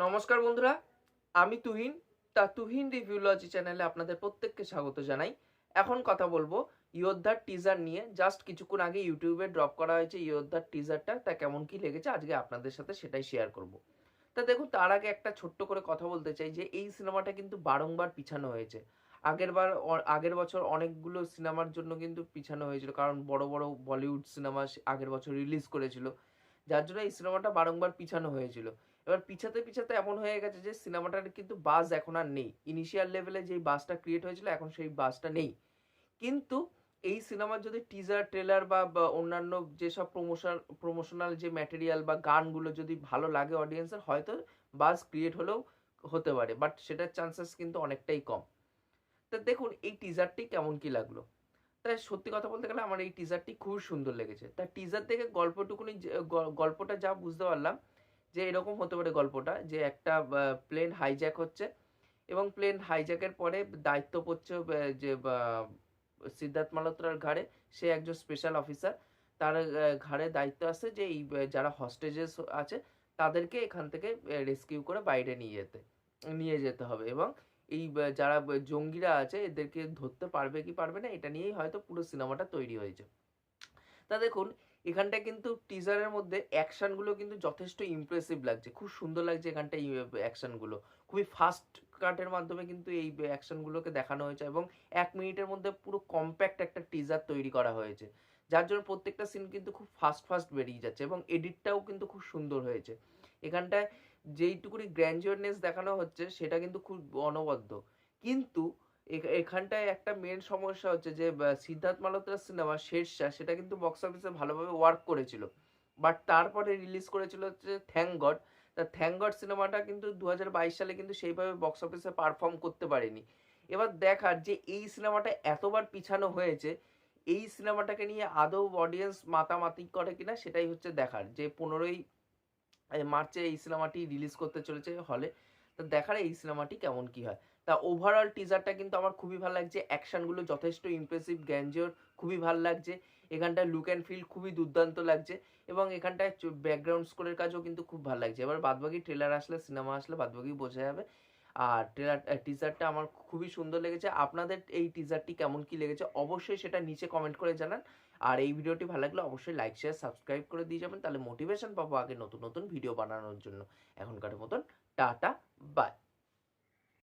নমস্কার বন্ধুরা, আমি তুহিন। তুহিন রিভিউলজি চ্যানেলে আপনাদের প্রত্যেককে স্বাগত জানাই। এখন কথা বলবো ইয়োদ্ধার টিজার নিয়ে। জাস্ট কিছুক্ষণ আগে ইউটিউবে ড্রপ করা হয়েছে ইয়োদ্ধার টিজারটা। তা কেমন কি লেগেছে আজকে আপনাদের সাথে সেটাই শেয়ার করব। তা দেখুন, তার আগে একটা ছোট্ট করে কথা বলতে চাই যে এই সিনেমাটা কিন্তু বারংবার পিছানো হয়েছে। আগের বছর অনেকগুলো সিনেমার জন্য কিন্তু পিছানো হয়েছিল, কারণ বড় বড় বলিউড সিনেমা আগের বছর রিলিজ করেছিল, যার জন্য এই সিনেমাটা বারংবার পিছানো হয়েছিল। এবার পিছাতে পিছাতে এমন হয়ে গেছে যে সিনেমাটার কিন্তু বাজ এখন আর নেই। ইনিশিয়াল লেভেলে যেই বাজটা ক্রিয়েট হয়েছিল এখন সেই বাজটা নেই। কিন্তু এই সিনেমার যদি টিজার ট্রেলার বা অন্যান্য যেসব প্রমোশনাল যে ম্যাটেরিয়াল বা গানগুলো যদি ভালো লাগে অডিয়েন্সের, হয়তো বাজ ক্রিয়েট হলেও হতে পারে, বাট সেটার চান্সেস কিন্তু অনেকটাই কম। তা দেখুন এই টিজারটি কেমন কি লাগলো। তাই সত্যি কথা বলতে গেলে আমার এই টিজারটি খুব সুন্দর লেগেছে। তার টিজার দেখে গল্পটা যা বুঝতে পারলাম যে এরকম হতে পারে গল্পটা, যে একটা প্লেন হাইজ্যাক হচ্ছে এবং প্লেন হাইজ্যাকের পরে দায়িত্ব পড়ছে যে সিদ্ধার্থ মালহোত্রার ঘাড়ে। সে একজন স্পেশাল অফিসার, তার ঘাড়ে দায়িত্ব আছে যে এই যারা হস্টেজেস আছে তাদেরকে এখান থেকে রেস্কিউ করে বাইরে নিয়ে যেতে হবে, এবং এই যারা জঙ্গিরা আছে এদেরকে ধরতে পারবে কি পারবে না এটা নিয়েই হয়তো পুরো সিনেমাটা তৈরি হয়েছে। তা দেখুন, এখানটায় কিন্তু টিজারের মধ্যে অ্যাকশনগুলো কিন্তু যথেষ্ট ইমপ্রেসিভ লাগছে, খুব সুন্দর লাগছে এখানটায়। অ্যাকশনগুলো খুবই ফাস্ট কাটের মাধ্যমে কিন্তু এই অ্যাকশনগুলোকে দেখানো হয়েছে, এবং 1 মিনিটের মধ্যে পুরো কম্প্যাক্ট একটা টিজার তৈরি করা হয়েছে, যার জন্য প্রত্যেকটা সিন কিন্তু খুব ফাস্ট ফাস্ট বেরিয়ে যাচ্ছে, এবং এডিটটাও কিন্তু খুব সুন্দর হয়েছে। এখানটায় যেইটুকুনি গ্র্যান্ডিওরনেস দেখানো হচ্ছে সেটা কিন্তু খুব অনবদ্য। কিন্তু এখানটায় একটা মেন সমস্যা হচ্ছে যে সিদ্ধার্থ মালহোত্রার সিনেমা শেরশাহ, সেটা কিন্তু বক্স অফিসে ভালোভাবে ওয়ার্ক করেছিল, বাট তারপরে রিলিজ করেছিল হচ্ছে থ্যাংক গড। তা থ্যাংক গড সিনেমাটা কিন্তু 2022 সালে কিন্তু সেইভাবে বক্স অফিসে পারফর্ম করতে পারেনি। এবার দেখার যে এই সিনেমাটা এতবার পিছানো হয়েছে, এই সিনেমাটাকে নিয়ে আদৌ অডিয়েন্স মাতামাতি করে কিনা সেটাই হচ্ছে দেখার। যে 15ই মার্চে এই সিনেমাটি রিলিজ করতে চলেছে হলে। তো দেখার এই সিনেমাটি কেমন কি হয়। তা ওভারঅল টিজারটা কিন্তু আমার খুবই ভালো লাগছে, অ্যাকশনগুলো যথেষ্ট ইমপ্রেসিভ, গ্র্যান্ডিওর খুবই ভালো লাগছে। এখানটায় লুক অ্যান্ড ফিল খুবই দুর্দান্ত লাগছে, এবং এখানটায় ব্যাকগ্রাউন্ড স্কোরের কাজও কিন্তু খুব ভালো লাগছে। এবার বাদবাকি ট্রেলার আসলে, সিনেমা আসলে বাদবাকি বোঝা যাবে। আর টিজারটা আমার খুবই সুন্দর লেগেছে। আপনাদের এই টিজারটি কেমন কি লেগেছে অবশ্যই সেটা নিচে কমেন্ট করে জানান। আর এই ভিডিওটি ভালো লাগলে অবশ্যই লাইক শেয়ার সাবস্ক্রাইব করে দিয়ে যাবেন, তাহলে মোটিভেশন পাবো আগে নতুন নতুন ভিডিও বানানোর জন্য। এখনকার মতন টাটা, বাই।